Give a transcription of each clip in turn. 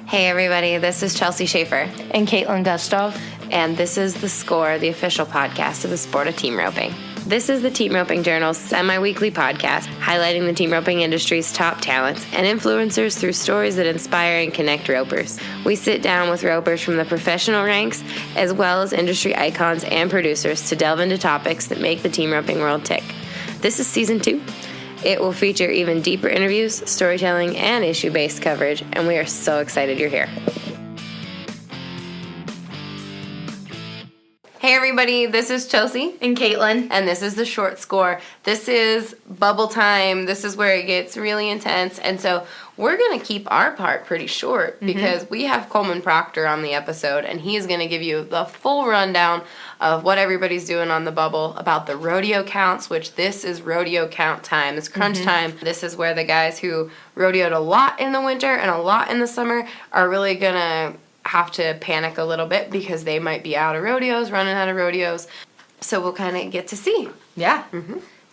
Hey everybody, this is Chelsea Schaefer. And Caitlin Gustav. And this is The Score, the official podcast of the sport of team roping. This is the Team Roping Journal's semi-weekly podcast highlighting the team roping industry's top talents and influencers through stories that inspire and connect ropers. We sit down with ropers from the professional ranks as well as industry icons and producers to delve into topics that make the team roping world tick. This is season 2. It will feature even deeper interviews, storytelling, and issue-based coverage, and we are so excited you're here. Hey everybody, this is Chelsea. And Caitlin. And this is The Short Score. This is bubble time. This is where it gets really intense. And so we're going to keep our part pretty short because we have Coleman Proctor on the episode, and he is going to give you the full rundown of what everybody's doing on the bubble, about the rodeo counts, which this is rodeo count time. It's crunch time. This is where the guys who rodeoed a lot in the winter and a lot in the summer are really going to have to panic a little bit because they might be out of rodeos, running out of rodeos. So we'll kind of get to see. Yeah.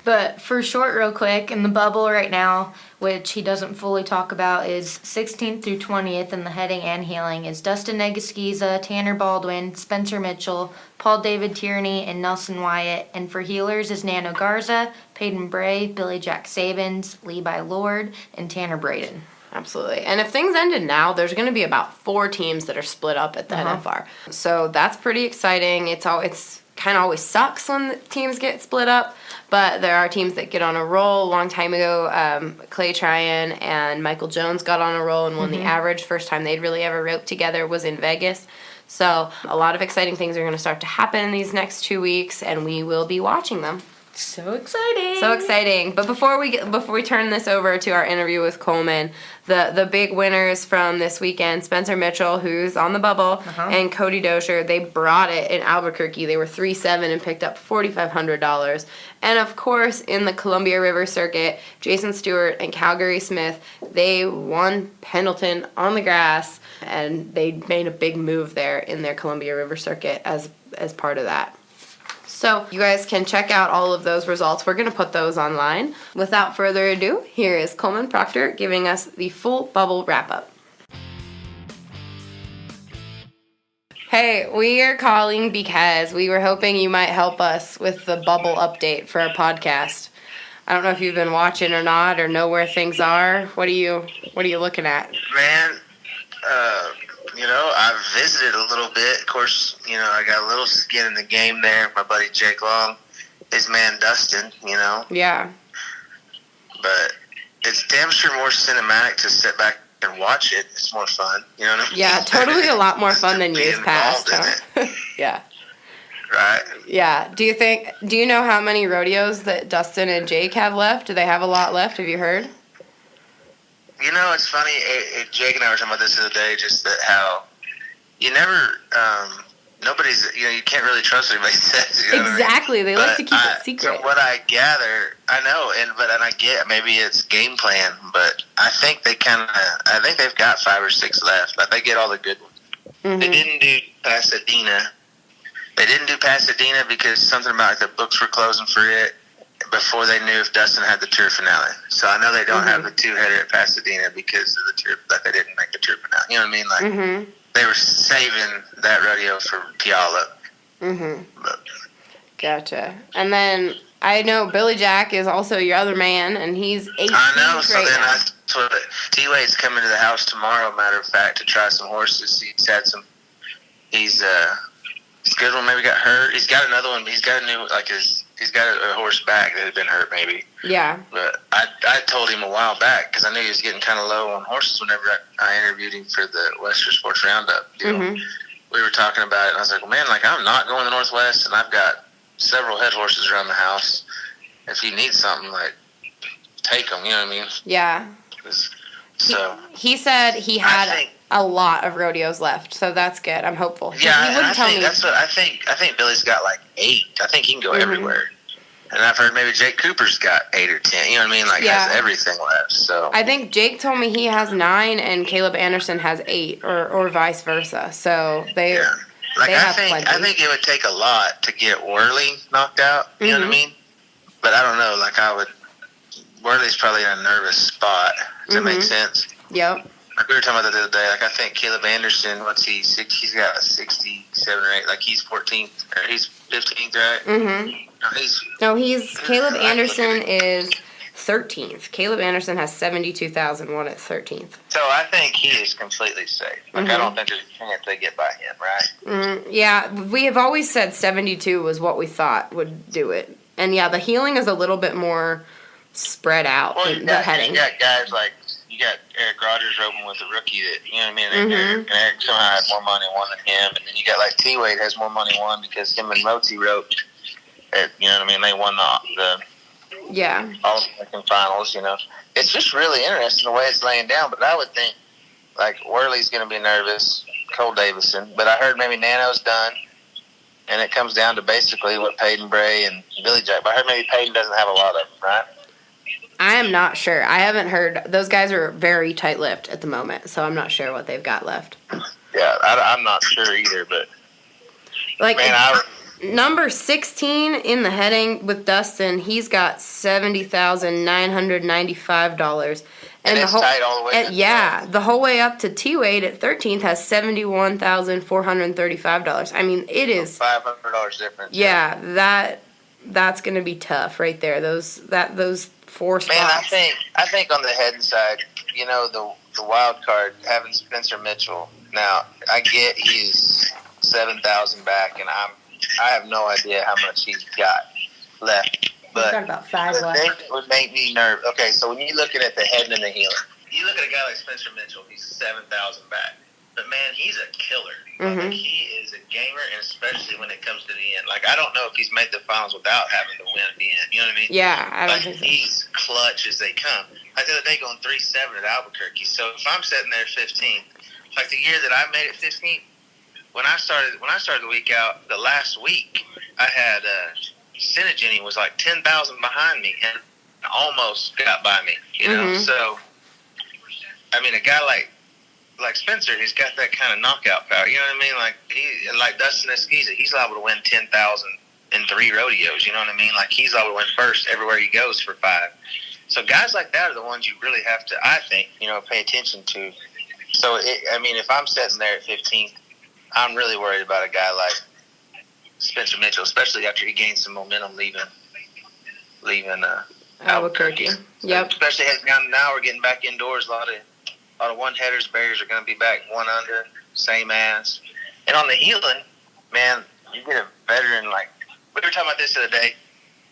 But for short, real quick, in the bubble right now, which he doesn't fully talk about, is 16th through 20th in the heading and heeling is Dustin Negaskiza, Tanner Baldwin, Spencer Mitchell, Paul David Tierney, and Nelson Wyatt. And for heelers is Nano Garza, Peyton Bray, Billy Jack Sabins, Levi Lord, and Tanner Braden. Absolutely. And if things ended now, there's going to be about 4 teams that are split up at the NFR. So that's pretty exciting. It's kind of always sucks when the teams get split up, but there are teams that get on a roll. A long time ago, Clay Tryon and Michael Jones got on a roll and won the average. First time they'd really ever roped together was in Vegas. So a lot of exciting things are going to start to happen in these next 2 weeks, and we will be watching them. So exciting. So exciting. But before we turn this over to our interview with Coleman, the big winners from this weekend, Spencer Mitchell, who's on the bubble, and Cody Dozier, they brought it in Albuquerque. They were 3-7 and picked up $4,500. And of course, in the Columbia River Circuit, Jason Stewart and Calgary Smith, they won Pendleton on the grass, and they made a big move there in their Columbia River Circuit as part of that. So you guys can check out all of those results. We're going to put those online. Without further ado, here is Coleman Proctor giving us the full bubble wrap-up. Hey, we are calling because we were hoping you might help us with the bubble update for our podcast. I don't know if you've been watching or not, or know where things are. What are you looking at? Man, I've visited a little bit. Of course, I got a little skin in the game there. My buddy Jake Long, his man Dustin, Yeah. But it's damn sure more cinematic to sit back and watch it. It's more fun, you know what I mean? Yeah, totally a lot more fun than years past. Huh? Yeah. Right? Yeah. Do you know how many rodeos that Dustin and Jake have left? Do they have a lot left? Have you heard? It's funny. Jake and I were talking about this the other day, just that how you never, nobody's, you can't really trust what anybody says. You know exactly. what I mean? They like to keep it secret. From what I gather, I know, and I get maybe it's game plan, but I think they've got 5 or 6 left. But they get all the good ones. They didn't do Pasadena. They didn't do Pasadena because something about the books were closing for it before they knew if Dustin had the tour finale. So I know they don't have the 2-header at Pasadena because of the tour, that they didn't make the tour finale. You know what I mean? Like, they were saving that rodeo for Piala. Gotcha. And then I know Billy Jack is also your other man, and he's 18 I know, so right then now. that's what T-Wade's coming to the house tomorrow, matter of fact, to try some horses. He's a good one, maybe got hurt. He's got another one. He's got a new, he's got a horse back that had been hurt, maybe. Yeah. But I told him a while back, because I knew he was getting kind of low on horses whenever I interviewed him for the Western Sports Roundup deal. We were talking about it, and I was like, well, man, I'm not going to the Northwest, and I've got several head horses around the house. If you need something, take them, you know what I mean? Yeah. So he said he had a lot of rodeos left, so that's good. I'm hopeful. Yeah, he wouldn't tell me. That's what I think. I think Billy's got 8. I think he can go everywhere. And I've heard maybe Jake Cooper's got 8 or 10. You know what I mean? Has everything left. So I think Jake told me he has 9 and Caleb Anderson has 8, or vice versa. So they have plenty. I think it would take a lot to get Worley knocked out. You know what I mean? But I don't know. Worley's probably in a nervous spot. Does that make sense? Yep. Like we were talking about that the other day. Like I think Caleb Anderson, he's got a 67 or 8. Like he's 14th or he's 15th, right? Mm-hmm. Caleb Anderson is 13th. Caleb Anderson has 72,001 at 13th. So I think he is completely safe. Like I don't think there's a chance they get by him, right? Yeah, we have always said 72 was what we thought would do it. And yeah, the healing is a little bit more spread out than the heading. You got guys like, you got Eric Rogers roping with a rookie that, you know what I mean? And Eric somehow had more money won than him. And then you got like T-Wade has more money won because him and Moti roped. You know what I mean? They won the All-American finals, you know. It's just really interesting the way it's laying down. But I would think, like, Worley's going to be nervous, Cole Davison. But I heard maybe Nano's done. And it comes down to basically what Peyton Bray and Billy Jack. But I heard maybe Peyton doesn't have a lot of them, right? I am not sure. I haven't heard. Those guys are very tight-lipped at the moment, so I'm not sure what they've got left. Yeah, I'm not sure either, but like number 16 in the heading with Dustin, he's got $70,995, and it's tight all the way. The whole way up to T-Wade at 13th has $71,435. I mean, it is $500 difference. Yeah, that's going to be tough right there. Those 4 spots. Man, I think on the head side, you know, the wild card having Spencer Mitchell. Now I get he's 7,000 back, and I have no idea how much he's got left. But got about 5 left. The thing that would make me nervous. Okay, so when you're looking at the head and the healing, you look at a guy like Spencer Mitchell. He's 7,000 back. But, man, he's a killer. Like, he is a gamer, and especially when it comes to the end. Like, I don't know if he's made the finals without having to win at the end. You know what I mean? Yeah, I don't think so. He's clutch as they come. Like the other day going 3-7 at Albuquerque. So if I'm sitting there 15th, like the year that I made it 15th, when I started the week out, the last week, I had Synergy was like 10,000 behind me and almost got by me. You know, so I mean, a guy like Spencer, he's got that kind of knockout power. You know what I mean? Like Dustin Esquiza, he's liable to win 10,000 in 3 rodeos. You know what I mean? Like he's liable to win first everywhere he goes for 5. So guys like that are the ones you really have to, I think, you know, pay attention to. So I mean, if I'm sitting there at 15th, I'm really worried about a guy like Spencer Mitchell, especially after he gained some momentum leaving Albuquerque. Yep. Especially now we're getting back indoors. A lot of one-headers, barriers are going to be back 1 under, same as. And on the healing, man, you get a veteran like we were talking about this the other day.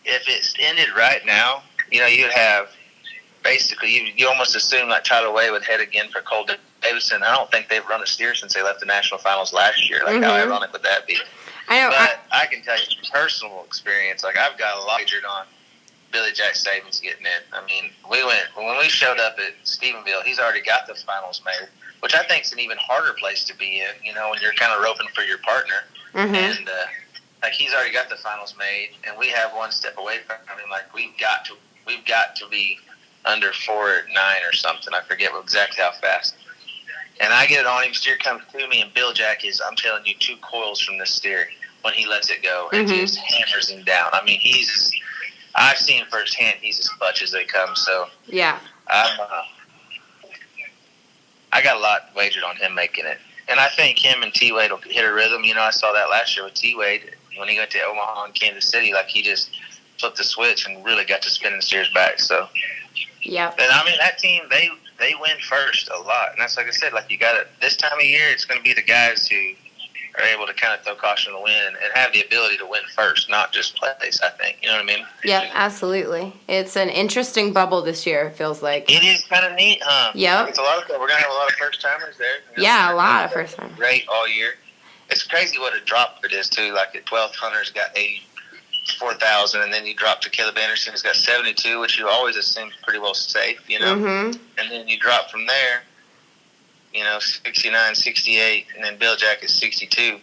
If it's ended right now, you know, you'd have basically you almost assume like Tyler Way would head again for Cole Davison. I don't think they've run a steer since they left the national finals last year. Like how ironic would that be? I know. But I can tell you from personal experience, like I've got a lot wagered on Billy Jack Savings getting in. I mean, when we showed up at Stephenville, he's already got the finals made, which I think is an even harder place to be in, you know, when you're kind of roping for your partner. And like he's already got the finals made, and we have 1 step away from him. Like we've got to be under 4 or 9 or something. I forget exactly how fast. And I get it on him. Steer comes to me, and Bill Jack is, I'm telling you, 2 coils from the steer when he lets it go and just hammers him down. I mean, I've seen firsthand he's as clutch as they come. So yeah, I got a lot wagered on him making it. And I think him and T-Wade will hit a rhythm. You know, I saw that last year with T-Wade when he went to Omaha and Kansas City. Like, he just flipped the switch and really got to spinning steers back. So, yeah. And, I mean, that team, they win first a lot. And that's like I said, like, you got to – this time of year, it's going to be the guys who are able to kind of throw caution to the wind and have the ability to win first, not just place, I think. You know what I mean? Yeah, absolutely. It's an interesting bubble this year, it feels like. It is kind of neat, huh? Yep. It's we're going to have a lot of first-timers there. Yeah, a lot of first-timers. Great all year. It's crazy what a drop it is, too. Like, at 12th, Hunter's got 84,000, and then you drop to Caleb Anderson, who's got 72, which you always assume is pretty well safe, you know? And then you drop from there, you know, 69, 68, and then Bill Jack is 62.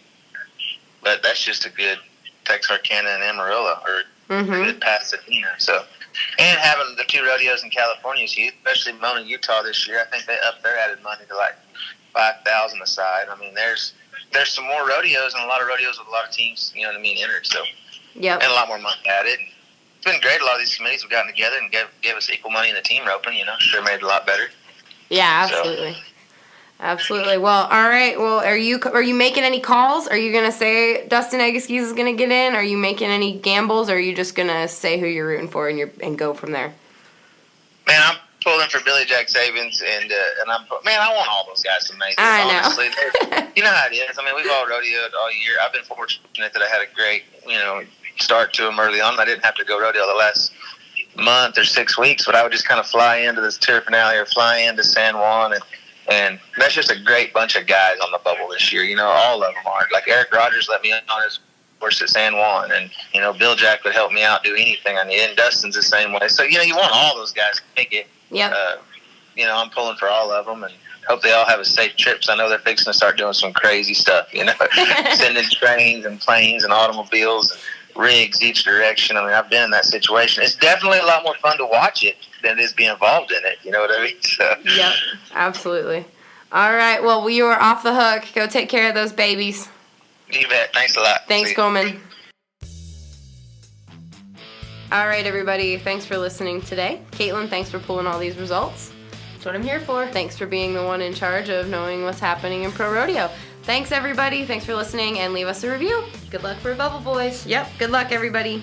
But that's just a good Texarkana and Amarillo, or a good Pasadena. So, and having the 2 rodeos in California is huge, especially Mona, Utah this year. I think they upped their added money to like 5,000 a side. I mean, there's some more rodeos and a lot of rodeos with a lot of teams, you know what I mean, entered. So, and a lot more money added. It's been great. A lot of these committees have gotten together and gave us equal money in the team roping. You know, sure made it a lot better. Yeah, absolutely. Absolutely. Well, all right. Well, are you making any calls? Are you gonna say Dustin Eggiskes is gonna get in? Are you making any gambles? Or are you just gonna say who you're rooting for and go from there? Man, I'm pulling for Billy Jack Sabins, and I want all those guys to make it. Honestly, you know how it is. I mean, we've all rodeoed all year. I've been fortunate that I had a great, start to them early on. I didn't have to go rodeo the last month or 6 weeks, but I would just kind of fly into this tour finale or fly into San Juan, and that's just a great bunch of guys on the bubble this year. All of them are. Like Eric Rogers let me on his horse at San Juan, and Bill Jack would help me out do anything I need, and Dustin's the same way. So you want all those guys to make it. Yep. I'm pulling for all of them, and hope they all have a safe trip. I know they're fixing to start doing some crazy stuff. Sending trains and planes and automobiles and rigs each direction. I mean, I've been in that situation. It's definitely a lot more fun to watch it than it is be involved in it. You know what I mean? So. Yep, absolutely. All right, well, you are off the hook. Go take care of those babies. You bet. Thanks a lot. Thanks, Coleman. All right, everybody. Thanks for listening today. Caitlin, thanks for pulling all these results. That's what I'm here for. Thanks for being the one in charge of knowing what's happening in pro rodeo. Thanks, everybody. Thanks for listening, and leave us a review. Good luck for Bubble Boys. Yep, good luck, everybody.